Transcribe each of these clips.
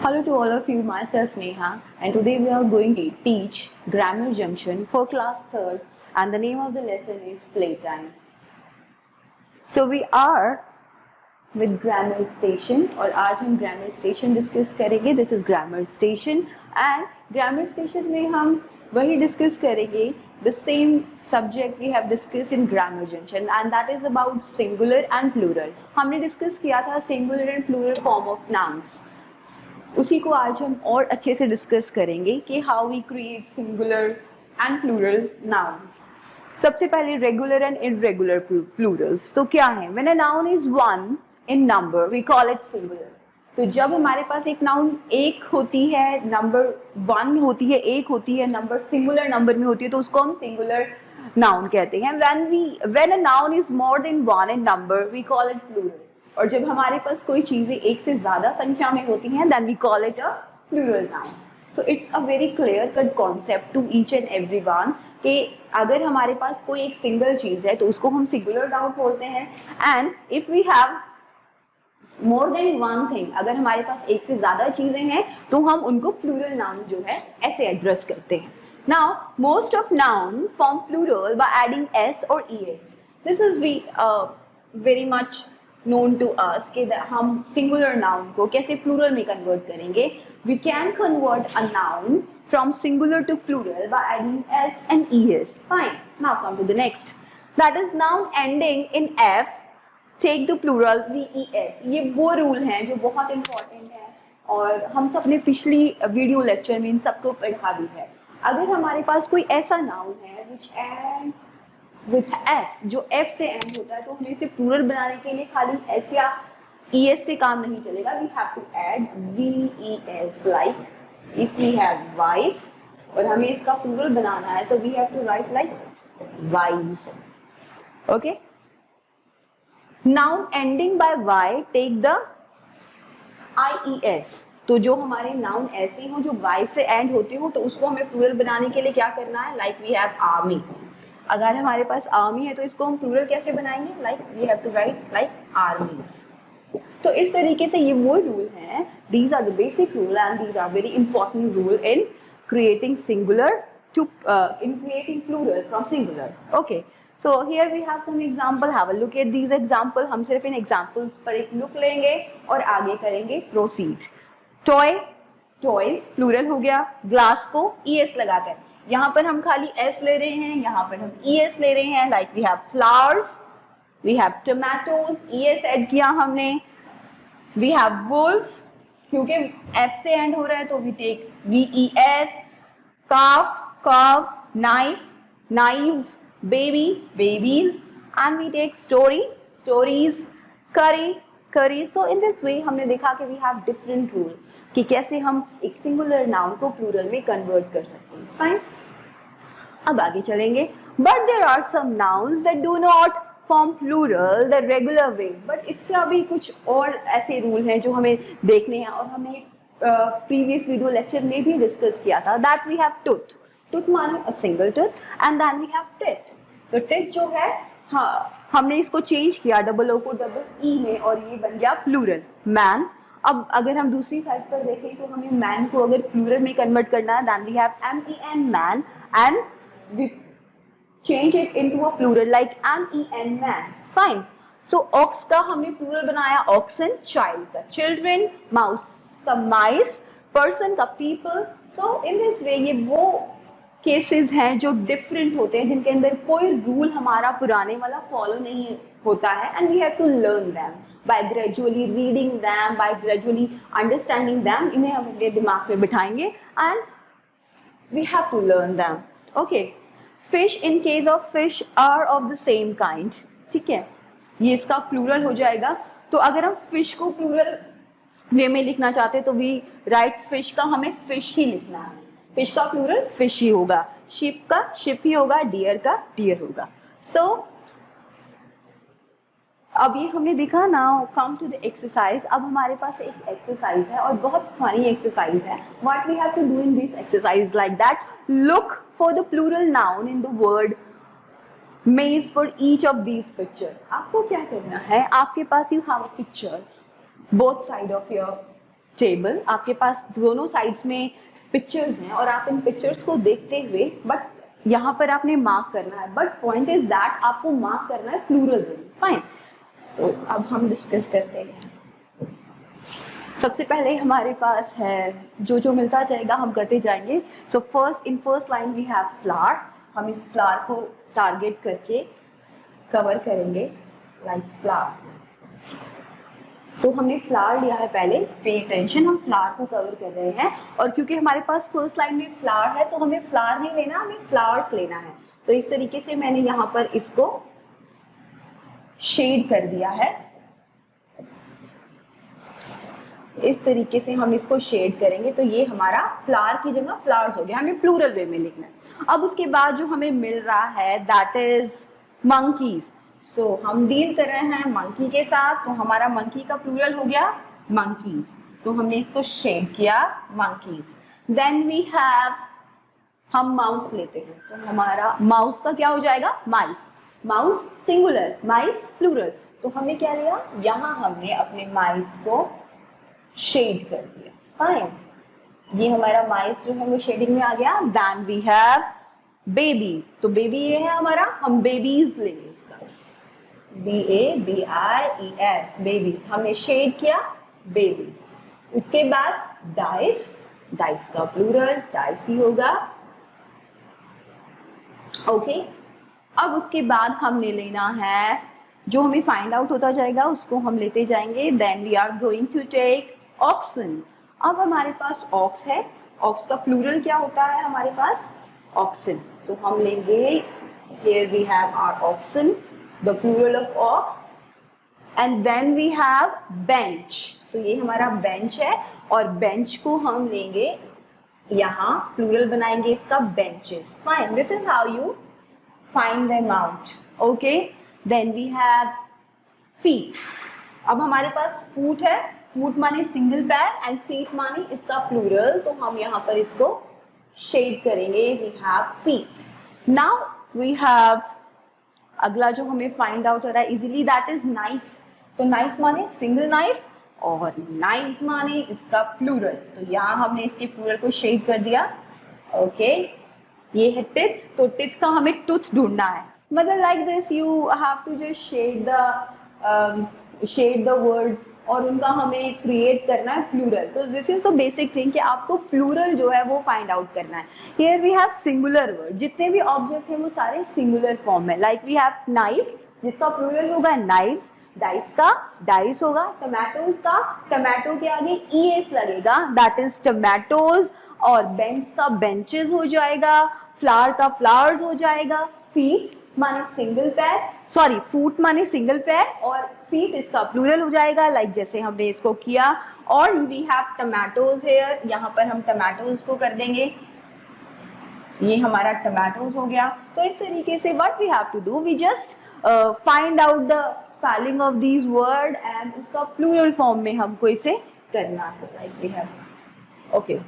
Hello to all of you, myself Neha, and today we are going to teach Grammar Junction for class 3rd, and the name of the lesson is Playtime. So we are with Grammar Station, और आज हम Grammar Station discuss करेंगे. This is Grammar Station, and Grammar Station में हम वही discuss करेंगे the same subject we have discussed in Grammar Junction, and that is about singular and plural. हमने discuss किया था singular and plural form of nouns. उसी को आज हम और अच्छे से डिस्कस करेंगे कि how we create singular and plural noun. सबसे पहले रेगुलर एंड इररेगुलर प्लूरल्स. तो क्या है? When a noun is one in number we call it singular. तो जब हमारे पास एक नाउन एक होती है, नंबर वन होती है, एक होती है, नंबर सिंगुलर नंबर में होती है, तो उसको हम सिंगुलर नाउन कहते हैं. When a noun is more than one in number we call it plural. और जब हमारे पास कोई चीजें एक से ज्यादा संख्या में होती हैं, then we call it a plural noun. So it's a very clear cut concept to each and everyone कि अगर हमारे पास कोई एक सिंगल चीज है तो उसको हम सिंगुलर नाउन बोलते हैं, and if we have more than one thing, अगर हमारे पास एक से ज्यादा चीजें हैं तो हम उनको प्लूरल नाउन जो है ऐसे एड्रेस करते हैं. Now most of noun form plural by adding s और e s. This is very much known to us कि हम singular noun को कैसे plural में convert करेंगे. We can convert a noun from singular to plural by adding s and es. Fine. Now come to the next. That is noun ending in f. Take the plural ves. ये वो rule हैं जो बहुत important है और हम सब ने पिछली वीडियो लेक्चर में इन सबको पढ़ा भी है. अगर हमारे पास कोई ऐसा noun है which end with f, जो f से एंड होता है, तो हमें इसे प्लूरल बनाने के लिए खाली s या es से काम नहीं चलेगा. We have to add ves. Like if we have wife और हमें इसका प्लूरल बनाना है तो we have to write like wives. Okay. Noun ending by y take the ies. तो जो हमारे नाउन ऐसे हो जो y से एंड होते हो तो उसको हमें प्लूरल बनाने के लिए क्या करना है? Like we have army. अगर हमारे पास आर्मी है तो इसको हम प्लूरल कैसे बनाएंगे? Like we have to write like armies. तो इस तरीके से ये वो रूल हैं. These are the basic rule and these are very important rule in creating singular to in creating plural from singular. Okay. So here we have some example. Have a look at these example. हम सिर्फ इन examples पर एक look लेंगे और आगे करेंगे proceed. Toy, toys plural हो गया. ग्लास को ईएस लगाकर. यहाँ पर हम खाली s ले रहे हैं, यहाँ पर हम es ले रहे हैं. Like we have flowers, we have tomatoes, es add किया हमने. वी हैव वुल्फ, क्योंकि f से एंड हो रहा है तो we take ves. calf, calves, knife, knives, baby, babies, and we take story, stories, curry, curries. So in this way हमने देखा कि we have different rule कि कैसे हम एक सिंगुलर नाउन को प्लूरल में कन्वर्ट कर सकते हैं. फाइन. अब आगे चलेंगे. But there are some nouns that do not form plural the regular way. But इसका भी कुछ और ऐसे रूल हैं जो हमें देखने हैं और हमने प्रीवियस वीडियो लेक्चर में भी डिस्कस किया था. That we have tooth. Tooth माने a single tooth and then we have teeth. तो टिथ जो है, हाँ, हमने इसको चेंज किया डबल ओ को डबल ई में और ये बन गया प्लूरल. मैन. अब अगर हम दूसरी साइड पर देखें तो हमें मैन को अगर प्लूरल में कन्वर्ट करना है, then we have men man and we change it into a plural like men man. Fine. So ox का हमने प्लूरल बनाया ऑक्सन. चाइल्ड का चिल्ड्रन. माउस का माइस. पर्सन का people. So in this way ये वो केसेस हैं जो डिफरेंट होते हैं, जिनके अंदर कोई रूल हमारा पुराने वाला फॉलो नहीं होता है, and we have to learn them by gradually reading them, by gradually understanding them. इन्हें हम अपने दिमाग में बिठाएंगे and we have to learn them. Okay. Fish in case of fish are of the same kind. ठीक है, ये इसका plural हो जाएगा. तो अगर हम फिश को प्लूरल वे में लिखना चाहते तो वी राइट फिश का हमें फिश ही लिखना है. फिश का प्लूरल फिश ही होगा. शिप का शिप ही होगा. डियर का डियर होगा. सो अब ये हमने देखा ना. Come to the exercise. अब हमारे पास एक एक्सरसाइज है और बहुत फनी एक्सरसाइज है. What we have to do in this exercise like that, look for the plural noun in the word maze for each of these picture. आपको क्या करना है? आपके पास you have a picture, both side of your table, आपके पास दोनों sides में पिक्चर्स हैं और आप इन पिक्चर्स को देखते हुए, बट यहाँ पर आपने मार्क करना है, बट पॉइंट इज दैट आपको मार्क करना है प्लूरल में। फाइन, सो अब हम डिस्कस करते हैं। सबसे पहले हमारे पास है, जो जो मिलता जाएगा हम करते जाएंगे। So first line we have flower, हम इस फ्लावर को टारगेट करके कवर करेंगे लाइक फ्लावर। तो हमने फ्लावर लिया है पहले, पे अटेंशन, हम फ्लावर को कवर कर रहे हैं। और क्योंकि हमारे पास फर्स्ट लाइन में फ्लावर है तो हमें फ्लावर नहीं लेना, हमें फ्लावर्स लेना है। तो इस तरीके से मैंने यहाँ पर इसको शेड कर दिया है, इस तरीके से हम इसको शेड करेंगे। तो ये हमारा फ्लावर की जगह फ्लावर्स हो गया, हमें प्लूरल वे में लिखना है। अब उसके बाद जो हमें मिल रहा है दैट इज मंकीज। सो हम डील कर रहे हैं मंकी के साथ, तो हमारा मंकी का प्लूरल हो गया मंकीज। तो हमने इसको शेड किया मंकीज। देन वी हैव, हम माउस लेते हैं, तो हमारा माउस का क्या हो जाएगा माइस, माउस सिंगुलर, माइस प्लूरल। तो हमने क्या लिया, यहाँ हमने अपने माइस को शेड कर दिया। फाइन, ये हमारा माइस जो है वो शेडिंग में आ गया। देन वी हैव बेबी, तो बेबी ये है हमारा, हम बेबीज लेंगे इसका, BABIES, बेबीज, हमने शेड किया बेबीज। उसके बाद डाइस, डाइस का प्लूरल डाइस ही होगा। ओके, अब उसके बाद हमने लेना है, जो हमें फाइंड आउट होता जाएगा उसको हम लेते जाएंगे। Then we are going to take oxen. अब हमारे पास ऑक्स है, ऑक्स का प्लूरल क्या होता है हमारे पास, ऑक्सन। तो हम लेंगे, here we have our oxen, the plural of ox, and then we have bench। तो ये हमारा बेंच है और बेंच को हम लेंगे, यहाँ प्लूरल बनाएंगे इसका benches। Fine, this is how you find them out। Okay, then we have feet। अब हमारे पास फूट है, फूट माने सिंगल पैर एंड फीट माने इसका प्लूरल, तो हम यहाँ पर इसको शेड करेंगे। We have feet. Now we have, अगला जो हमें फाइंड आउट हो रहा है इजीली, दैट इज नाइफ। तो नाइफ माने सिंगल नाइफ और नाइफ्स माने इसका प्लूरल, तो यहाँ हमने इसके प्लूरल को शेड कर दिया। ओके, ये है टिथ, तो टिथ का हमें टूथ ढूंढना है। मतलब like this you have to just shade the words और उनका हमें क्रिएट करना है प्लूरल। तो this is the basic thing कि आपको प्लूरल जो है वो फाइंड आउट करना है। Here we have singular word, जितने भी ऑब्जेक्ट हैं वो सारे सिंगुलर फॉर्म में। लाइक वी हैव नाइफ, जिसका प्लूरल होगा नाइफ्स, डाइस का डाइस होगा, टमाटोज का टमाटो के आगे ES लगेगा, दैट इज टमाटोज, और बेंच का बेंचेस हो जाएगा, फ्लावर का फ्लावर्स हो जाएगा, फीट माने सिंगल पैर, सॉरी फूट माने सिंगल पैर और फीट इसका प्लूरल हो जाएगा, लाइक जैसे हमने इसको किया। और वी हैव टमाटोज हेयर, यहाँ पर हम टमाटोज को कर देंगे, ये हमारा टमाटोज हो गया। तो इस तरीके से what we have to do, we just find out the spelling of these word and उसका प्लूरल फॉर्म में हमको इसे करना है। लाइक वी हैव, ओके,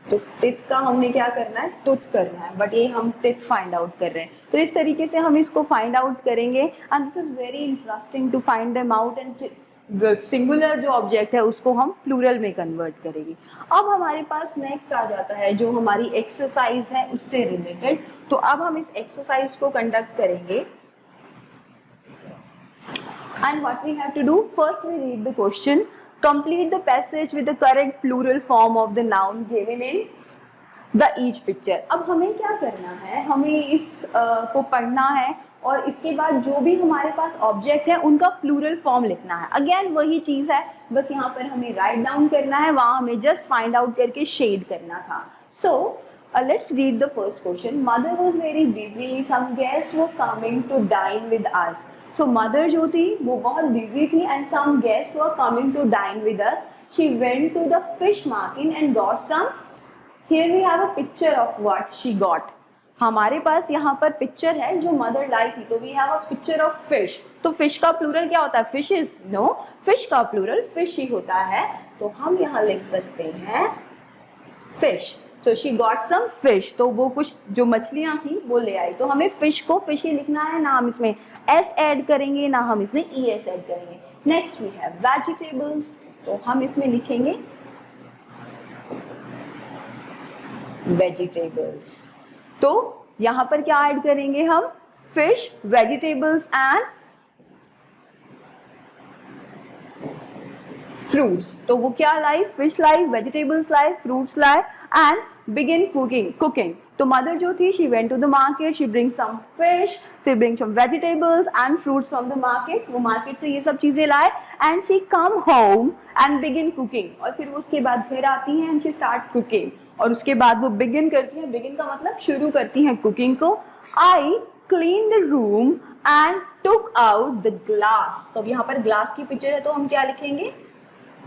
तो टिथ का हमने क्या करना है, टूथ करना है, बट ये हम टिथ फाइंड आउट कर रहे हैं। तो इस तरीके से हम इसको फाइंड आउट करेंगे and this is very interesting to find them out and singular जो ऑब्जेक्ट है उसको हम प्लूरल में कन्वर्ट करेंगे। अब हमारे पास नेक्स्ट आ जाता है जो हमारी एक्सरसाइज है उससे रिलेटेड। तो अब हम इस एक्सरसाइज को कंडक्ट करेंगे and what we have to do, first we read the question, complete the passage with the correct plural form of the noun given in the each picture। अब हमें क्या करना है, हमें इस को पढ़ना है और इसके बाद जो भी हमारे पास ऑब्जेक्ट है उनका प्लूरल फॉर्म लिखना है। अगेन वही चीज़ है, बस यहाँ पर हमें राइट डाउन करना है, वहाँ हमें जस्ट फाइंड आउट करके शेड करना था। सो let's read the first question। Mother was very busy, some guests were coming to dine with us। So mother जो थी वो बहुत busy थी and some guests were coming to dine with us। She went to the fish market and got some। Here we have a picture of what she got। हमारे पास यहाँ पर picture है जो मदर लाई थी, तो we have a picture of fish. तो fish का प्लूरल क्या होता है, फिश इज, नो, फिश का प्लूरल फिश ही होता है, तो हम यहाँ लिख सकते हैं fish. So she got some fish, तो वो कुछ जो मछलियाँ थी वो ले आई, तो हमें फिश को फिश ही लिखना है, ना हम इसमें s ऐड करेंगे ना हम इसमें es ऐड करेंगे। नेक्स्ट वी हैव वेजिटेबल्स, तो हम इसमें लिखेंगे वेजिटेबल्स। तो यहाँ पर क्या ऐड करेंगे हम, फिश, वेजिटेबल्स एंड फ्रूट्स। तो वो क्या लाई, फिश लाई, वेजिटेबल्स लाई, फ्रूट्स लाई एंड बिगिन कुकिंग। तो मदर जो थी, she went to the market, she bring some fish, she bring some vegetables and fruits from the market. वो मार्केट से ये सब चीजें लाए and she come home and begin cooking. और फिर वो उसके बाद घर आती हैं एंड शी स्टार्ट कुकिंग। और उसके बाद वो बिगिन करती हैं, बिगिन का मतलब शुरू करती हैं कुकिंग को। I clean the room and took out the glass. तो अब यहाँ पर ग्लास की पिक्चर है तो हम क्या लिखेंगे,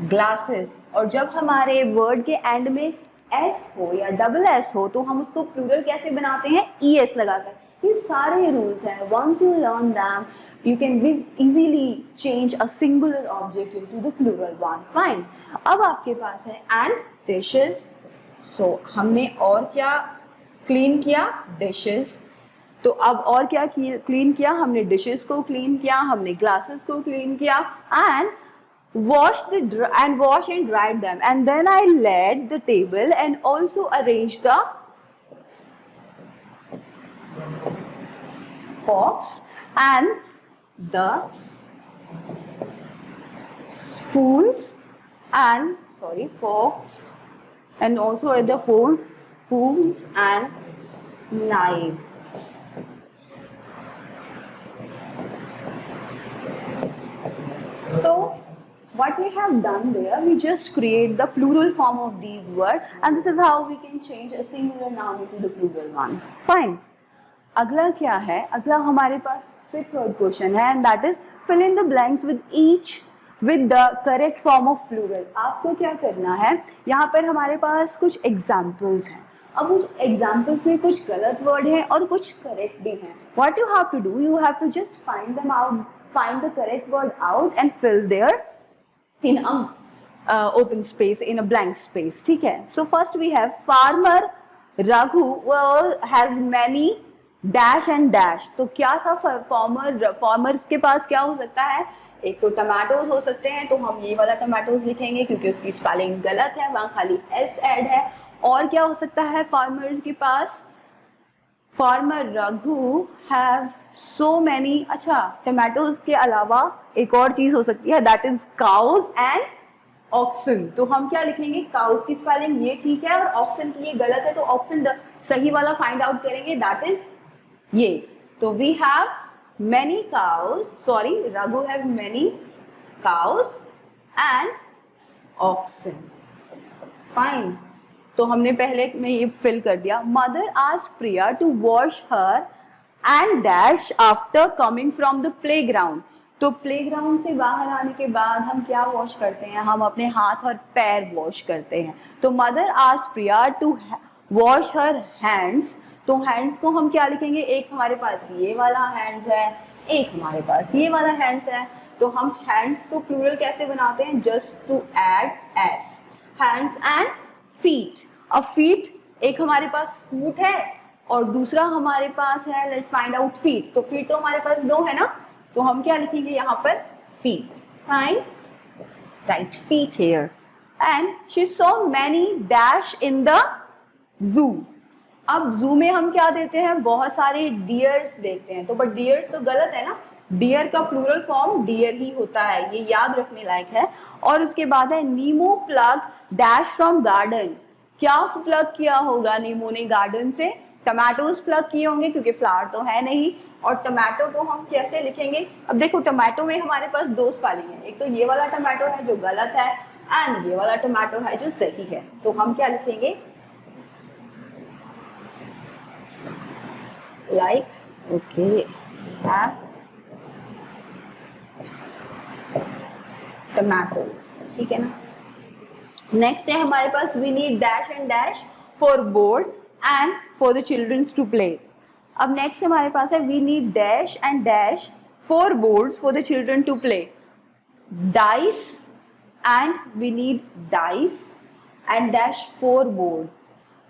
ग्लासेस। और जब हमारे वर्ड के एंड में एस हो या डबल एस हो तो हम उसको प्लूरल कैसे बनाते हैं, ई एस लगाकर। ये सारे रूल्स हैं, once you learn them you can easily change a singular object into the plural one. Fine. अब आपके पास है and dishes. So हमने और क्या क्लीन किया, dishes. तो अब और क्या क्लीन किया, हमने dishes को क्लीन किया, हमने glasses को क्लीन किया and wash and dried them, and then I laid the table and also arranged the forks and the spoons and forks and also the spoons and knives. So what we have done there, we just create the plural form of these words, and this is how we can change a singular noun into the plural one. Fine. अगला क्या है, अगला हमारे पास फिर third question है and that is fill in the blanks with the correct form of plural. आपको क्या करना है, यहाँ पर हमारे पास कुछ एग्जाम्पल्स हैं। अब उस एग्जाम्पल्स में कुछ गलत वर्ड हैं और कुछ करेक्ट भी हैं। What you have to do, you have to just find the correct word out and fill there in open space, in a blank space. ठीक है, so first we have farmer Raghu has many dash and dash. तो क्या था, farmers के पास क्या हो सकता है, एक तो टमाटोज हो सकते हैं, तो हम ये वाला टमाटोज लिखेंगे क्योंकि उसकी स्पेलिंग गलत है, वहाँ खाली एस ऐड है। और क्या हो सकता है फार्मर्स के पास, farmer Raghu have so many, अच्छा टमाटोज के अलावा एक और चीज हो सकती है, that is cows and oxen. तो हम क्या लिखेंगे, काउज की स्पेलिंग ये ठीक है और ऑक्सन की ये गलत है, तो ऑक्सन सही वाला फाइंड आउट करेंगे, दैट इज ये। तो we have many cows, sorry Raghu have many cows and oxen. Fine, तो हमने पहले में ये फिल कर दिया। Mother asked Priya to wash her and dash after coming from the playground. तो प्लेग्राउंड से बाहर आने के बाद हम क्या वॉश करते हैं, हम अपने हाथ और पैर वॉश करते हैं। तो mother asked Priya to wash her hands. तो हैंड्स को हम क्या लिखेंगे, एक हमारे पास ये वाला हैंड्स है, एक हमारे पास ये वाला हैंड्स है। तो हम हैंड्स को प्लूरल कैसे बनाते हैं, just to add s, hands and feet. अब फीट एक हमारे पास फूट है और दूसरा हमारे पास है, लेट्स फाइंड आउट फीट। तो फीट तो हमारे पास दो है ना, तो हम क्या लिखेंगे यहाँ पर, feet. Fine, right feet here. And she saw many dash in the zoo. अब जू में हम क्या देते हैं, बहुत सारे डियर्स देखते हैं, तो बट डियर्स तो गलत है ना, डियर का प्लूरल फॉर्म डियर ही होता है, ये याद रखने लायक है। और उसके बाद है नीमो प्लग डैश फ्रॉम गार्डन। क्या प्लग किया होगा नीमो ने गार्डन से, टमाटोज प्लग किए होंगे क्योंकि फ्लावर तो है नहीं। और टमाटो को हम कैसे लिखेंगे, अब देखो टमाटो में हमारे पास दो स्पेलिंग है, एक तो ये वाला टमाटो है जो गलत है एंड ये वाला टमाटो है जो सही है। तो हम क्या लिखेंगे, लाइक ओके टमाटोज, ठीक है ना। नेक्स्ट है हमारे पास we need dash and dash for board and for the childrens to play. अब नेक्स्ट हमारे पास है we need dash and dash for boards for the children to play, dice and we need dice and dash for board.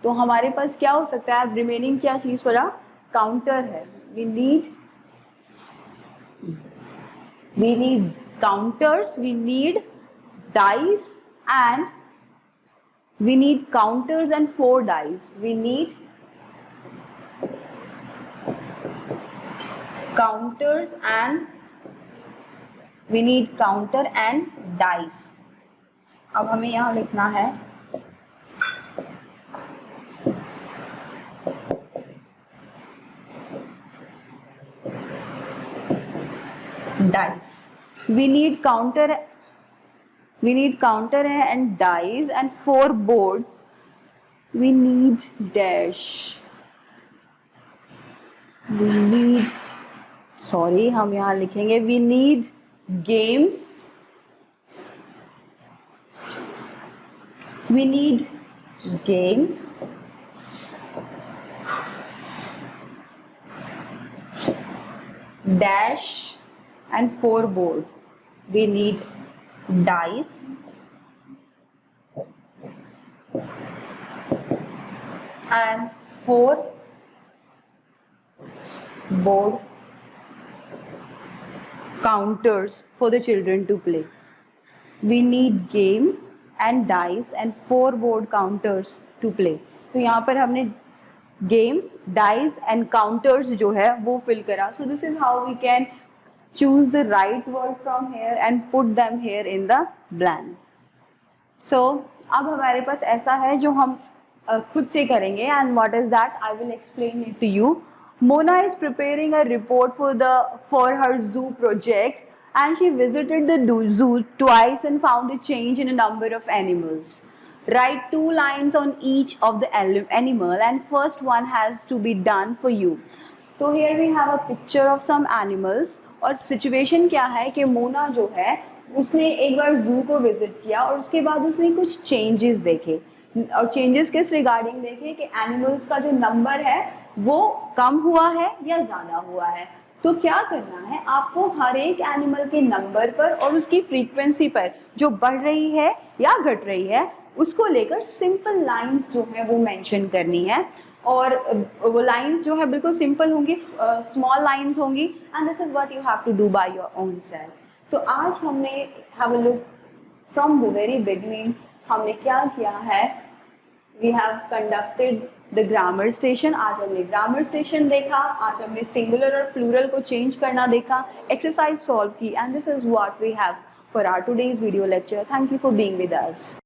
तो हमारे पास क्या हो सकता है, अब रिमेनिंग क्या चीज पड़ा, काउंटर है। We need counters, we need dice, and we need counters and 4 dice. We need counters and we need counter and dice. अब हमें यहाँ लिखना है dice. We need counter and dice and 4 board. We need dash. We need, sorry, हम यहाँ लिखेंगे we need games. We need games. Dash and 4 board. We need dice and 4 board counters for the children to play. We need game and dice and 4 board counters to play. तो यहाँ पर हमने games, dice and counters जो है वो fill करा. So this is how we can choose the right word from here and put them here in the blank. So अब हमारे पास ऐसा है जो हम खुद से करेंगे, and what is that? I will explain it to you. Mona is preparing a report for her zoo project, and she visited the zoo twice and found a change in a number of animals. Write 2 lines on each of the animal, and first one has to be done for you. So here we have a picture of some animals. और situation क्या है कि मोना जो है उसने एक बार जू को विजिट किया और उसके बाद उसने कुछ चेंजेस देखे, और चेंजेस किस रिगार्डिंग देखे कि एनिमल्स का जो नंबर है वो कम हुआ है या ज़्यादा हुआ है. तो क्या करना है, आपको हर एक एनिमल के नंबर पर और उसकी फ्रीक्वेंसी पर जो बढ़ रही है या घट रही है उसको लेकर सिंपल लाइंस जो है वो मेंशन करनी है. और वो लाइंस जो है बिल्कुल सिंपल होंगी, स्मॉल लाइंस होंगी, and this is what you have to do by your own self. तो आज हमने have a look from the very beginning. हमने क्या किया है, we have conducted the grammar station. आज हमने ग्रामर स्टेशन देखा, आज हमने सिंगुलर और प्लूरल को चेंज करना देखा, एक्सरसाइज सॉल्व की, and this is what we have for our today's video lecture. Thank you for being with us.